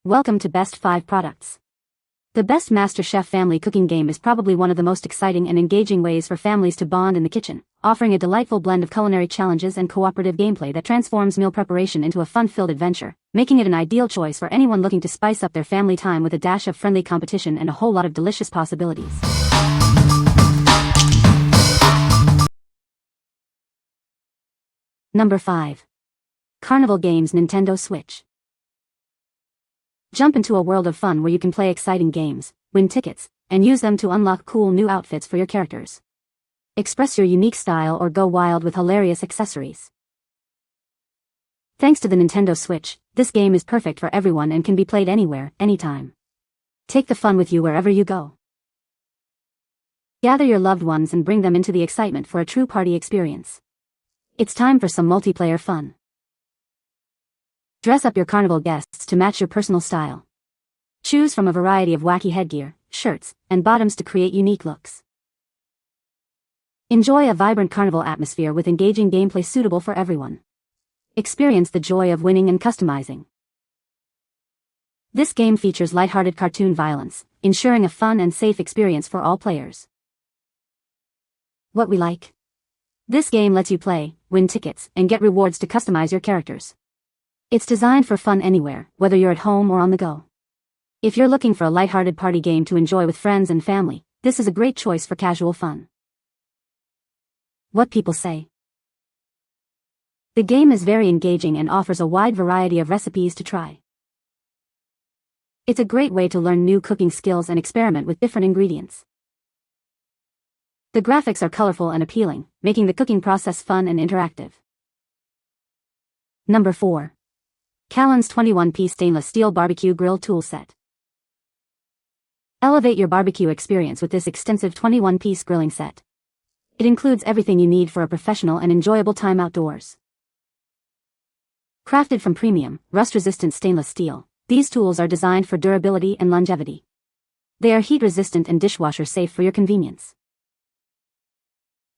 Welcome to Best 5 Products. The Best MasterChef family cooking game is probably one of the most exciting and engaging ways for families to bond in the kitchen, offering a delightful blend of culinary challenges and cooperative gameplay that transforms meal preparation into a fun-filled adventure, making it an ideal choice for anyone looking to spice up their family time with a dash of friendly competition and a whole lot of delicious possibilities. Number 5. Carnival Games Nintendo Switch. Jump into a world of fun where you can play exciting games, win tickets, and use them to unlock cool new outfits for your characters. Express your unique style or go wild with hilarious accessories. Thanks to the Nintendo Switch, this game is perfect for everyone and can be played anywhere, anytime. Take the fun with you wherever you go. Gather your loved ones and bring them into the excitement for a true party experience. It's time for some multiplayer fun. Dress up your carnival guests to match your personal style. Choose from a variety of wacky headgear, shirts, and bottoms to create unique looks. Enjoy a vibrant carnival atmosphere with engaging gameplay suitable for everyone. Experience the joy of winning and customizing. This game features lighthearted cartoon violence, ensuring a fun and safe experience for all players. What we like. This game lets you play, win tickets, and get rewards to customize your characters. It's designed for fun anywhere, whether you're at home or on the go. If you're looking for a lighthearted party game to enjoy with friends and family, this is a great choice for casual fun. What people say. The game is very engaging and offers a wide variety of recipes to try. It's a great way to learn new cooking skills and experiment with different ingredients. The graphics are colorful and appealing, making the cooking process fun and interactive. Number 4. Kaluns 21-piece stainless steel barbecue grill tool set. Elevate your barbecue experience with this extensive 21-piece grilling set. It includes everything you need for a professional and enjoyable time outdoors. Crafted from premium, rust-resistant stainless steel, these tools are designed for durability and longevity. They are heat-resistant and dishwasher-safe for your convenience.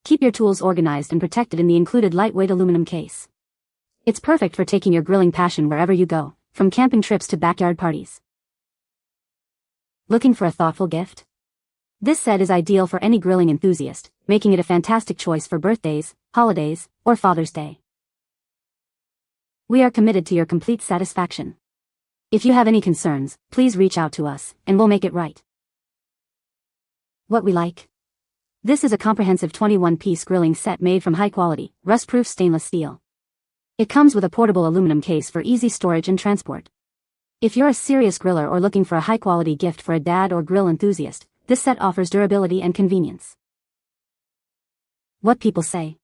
Keep your tools organized and protected in the included lightweight aluminum case. It's perfect for taking your grilling passion wherever you go, from camping trips to backyard parties. Looking for a thoughtful gift? This set is ideal for any grilling enthusiast, making it a fantastic choice for birthdays, holidays, or Father's Day. We are committed to your complete satisfaction. If you have any concerns, please reach out to us, and we'll make it right. What we like. This is a comprehensive 21-piece grilling set made from high-quality, rust-proof stainless steel. It comes with a portable aluminum case for easy storage and transport. If you're a serious griller or looking for a high-quality gift for a dad or grill enthusiast, this set offers durability and convenience. What people say.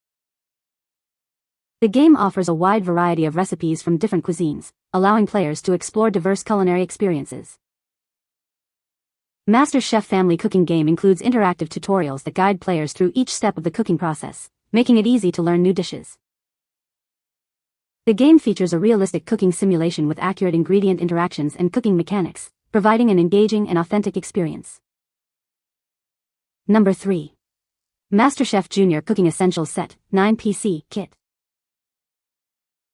The game offers a wide variety of recipes from different cuisines, allowing players to explore diverse culinary experiences. MasterChef family cooking game includes interactive tutorials that guide players through each step of the cooking process, making it easy to learn new dishes. The game features a realistic cooking simulation with accurate ingredient interactions and cooking mechanics, providing an engaging and authentic experience. Number 3. MasterChef Junior Cooking Essentials Set, 9PC Kit.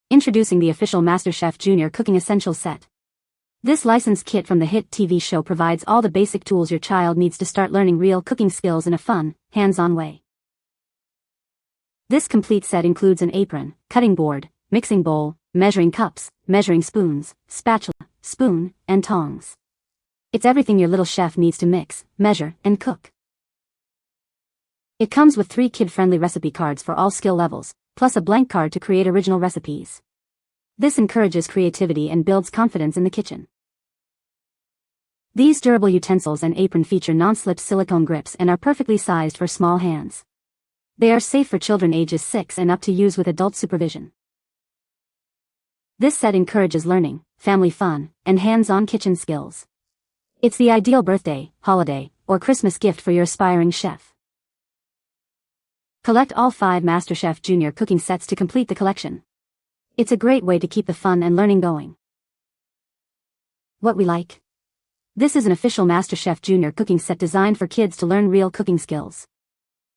Introducing the official MasterChef Junior Cooking Essentials Set. This licensed kit from the hit TV show provides all the basic tools your child needs to start learning real cooking skills in a fun, hands-on way. This complete set includes an apron, cutting board, mixing bowl, measuring cups, measuring spoons, spatula, spoon, and tongs. It's everything your little chef needs to mix, measure, and cook. It comes with 3 kid-friendly recipe cards for all skill levels, plus a blank card to create original recipes. This encourages creativity and builds confidence in the kitchen. These durable utensils and apron feature non-slip silicone grips and are perfectly sized for small hands. They are safe for children ages 6 and up to use with adult supervision. This set encourages learning, family fun, and hands-on kitchen skills. It's the ideal birthday, holiday, or Christmas gift for your aspiring chef. Collect all 5 MasterChef Junior cooking sets to complete the collection. It's a great way to keep the fun and learning going. What we like. This is an official MasterChef Junior cooking set designed for kids to learn real cooking skills.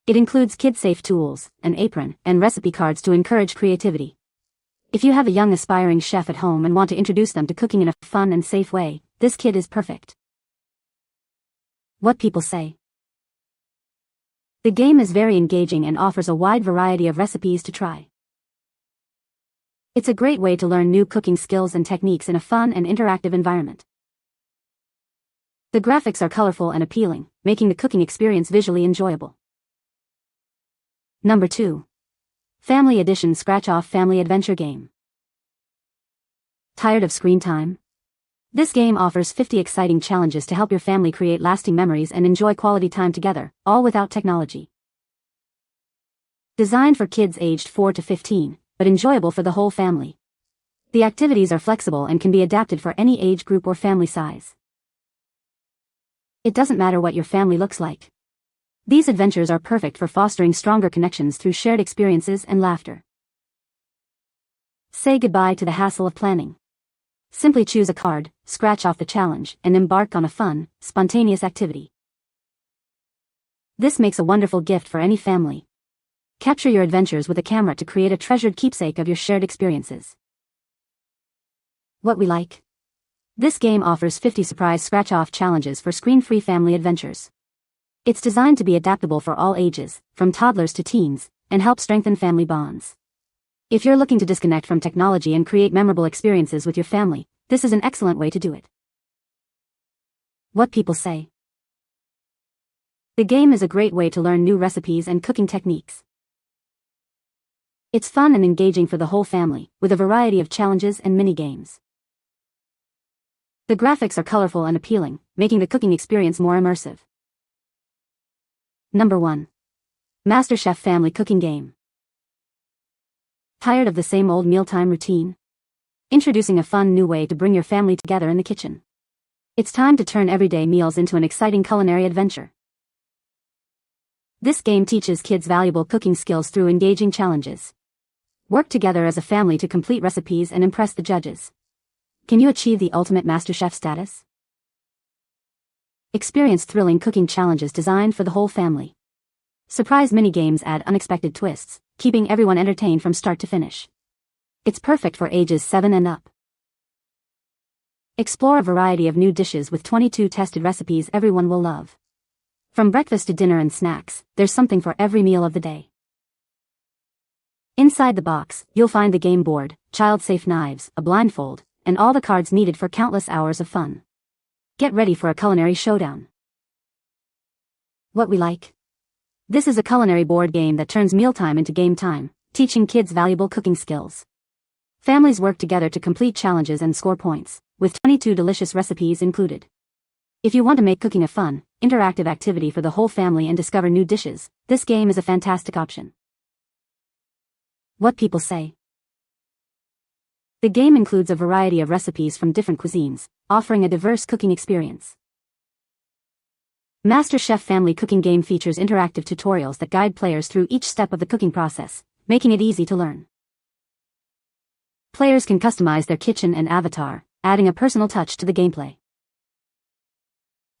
It includes kid-safe tools, an apron, and recipe cards to encourage creativity. If you have a young aspiring chef at home and want to introduce them to cooking in a fun and safe way, this kit is perfect. What people say. The game is very engaging and offers a wide variety of recipes to try. It's a great way to learn new cooking skills and techniques in a fun and interactive environment. The graphics are colorful and appealing, making the cooking experience visually enjoyable. Number 2. Family Edition Scratch-Off Family Adventure Game. Tired of screen time? This game offers 50 exciting challenges to help your family create lasting memories and enjoy quality time together, all without technology. Designed for kids aged 4 to 15, but enjoyable for the whole family. The activities are flexible and can be adapted for any age group or family size. It doesn't matter what your family looks like. These adventures are perfect for fostering stronger connections through shared experiences and laughter. Say goodbye to the hassle of planning. Simply choose a card, scratch off the challenge, and embark on a fun, spontaneous activity. This makes a wonderful gift for any family. Capture your adventures with a camera to create a treasured keepsake of your shared experiences. What we like. This game offers 50 surprise scratch-off challenges for screen-free family adventures. It's designed to be adaptable for all ages, from toddlers to teens, and help strengthen family bonds. If you're looking to disconnect from technology and create memorable experiences with your family, this is an excellent way to do it. What people say. The game is a great way to learn new recipes and cooking techniques. It's fun and engaging for the whole family, with a variety of challenges and mini-games. The graphics are colorful and appealing, making the cooking experience more immersive. Number 1. MasterChef Family Cooking Game. Tired of the same old mealtime routine? Introducing a fun new way to bring your family together in the kitchen. It's time to turn everyday meals into an exciting culinary adventure. This game teaches kids valuable cooking skills through engaging challenges. Work together as a family to complete recipes and impress the judges. Can you achieve the ultimate MasterChef status? Experience thrilling cooking challenges designed for the whole family. Surprise mini-games add unexpected twists, keeping everyone entertained from start to finish. It's perfect for ages 7 and up. Explore a variety of new dishes with 22 tested recipes everyone will love. From breakfast to dinner and snacks, there's something for every meal of the day. Inside the box, you'll find the game board, child-safe knives, a blindfold, and all the cards needed for countless hours of fun. Get ready for a culinary showdown. What we like. This is a culinary board game that turns mealtime into game time, teaching kids valuable cooking skills. Families work together to complete challenges and score points, with 22 delicious recipes included. If you want to make cooking a fun, interactive activity for the whole family and discover new dishes, this game is a fantastic option. What people say. The game includes a variety of recipes from different cuisines, offering a diverse cooking experience. MasterChef Family Cooking Game features interactive tutorials that guide players through each step of the cooking process, making it easy to learn. Players can customize their kitchen and avatar, adding a personal touch to the gameplay.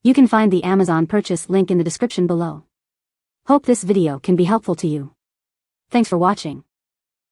You can find the Amazon purchase link in the description below. Hope this video can be helpful to you. Thanks for watching.